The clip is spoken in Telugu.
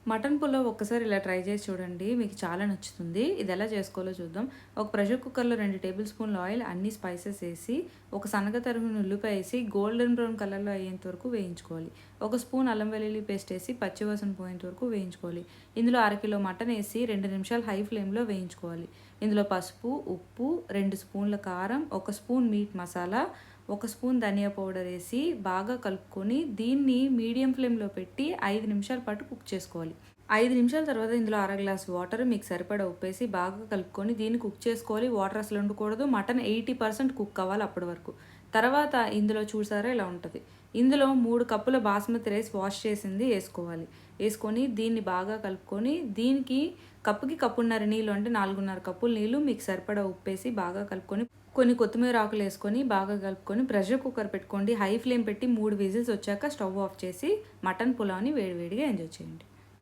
మటన్ పులావ్ ఒక్కసారి ఇలా ట్రై చేసి చూడండి. మీకు చాలా నచ్చుతుంది. ఇది ఎలా చేసుకోవాలో చూద్దాం. ఒక ప్రెషర్ కుక్కర్‌లో 2 టేబుల్ స్పూన్‌ల ఆయిల్, అన్ని స్పైసెస్ ఏసి, ఒక సన్నగా తరిగిన ఉల్లిపాయ ఏసి, గోల్డెన్ బ్రౌన్ కలర్‌లో అయ్యేంత వరకు వేయించుకోవాలి. ఒక స్పూన్ అల్లం వెల్లుల్లి పేస్ట్ ఏసి, పచ్చి వాసన పోయేంత వరకు వేయించుకోవాలి. ఇందులో అరకిలో మటన్ ఏసి 2 నిమిషాలు హై ఫ్లేమ్‌లో వేయించుకోవాలి. ఇందులో పసుపు, ఉప్పు, 2 స్పూన్ల కారం, 1 స్పూన్ మీట్ మసాలా, 1 స్పూన్ ధనియా పౌడర్ ఏసి బాగా కలుపుకొని దీన్ని మీడియం ఫ్లేమ్‌లో పెట్టి 5 నిమిషాల పాటు కుక్ చేసుకోవాలి. 5 నిమిషాల తర్వాత ఇందులో అర గ్లాస్ వాటర్, మీకు సరిపడా ఉప్పేసి బాగా కలుపుకొని దీన్ని కుక్ చేసుకోవాలి. వాటర్ అసలు ఉండకూడదు. మటన్ 80% కుక్ అవ్వాలి అప్పటి వరకు. తర్వాత ఇందులో చూసారా ఇలా ఉంటది. ఇందులో 3 కప్పుల బాస్మతి రైస్ వాష్ చేసింది ఏసుకోవాలి. ఏసుకొని దీన్ని బాగా కలుపుకొని దీనికి కప్పుకి కప్పున్నర నీళ్ళు, అంటే 4:30 కప్పుల నీళ్ళు, మీకు సరిపడా ఉప్పేసి బాగా కలుపుకొని కొన్ని కొత్తిమీర ఆకులు వేసుకొని బాగా కలుపుకొని ప్రెషర్ కుక్కర్ పెట్టుకోండి. హై ఫ్లేమ్ పెట్టి 3 విజిల్స్ వచ్చాక స్టవ్ ఆఫ్ చేసి మటన్ పులావ్‌ని వేడివేడిగా ఎంజాయ్ చేయండి.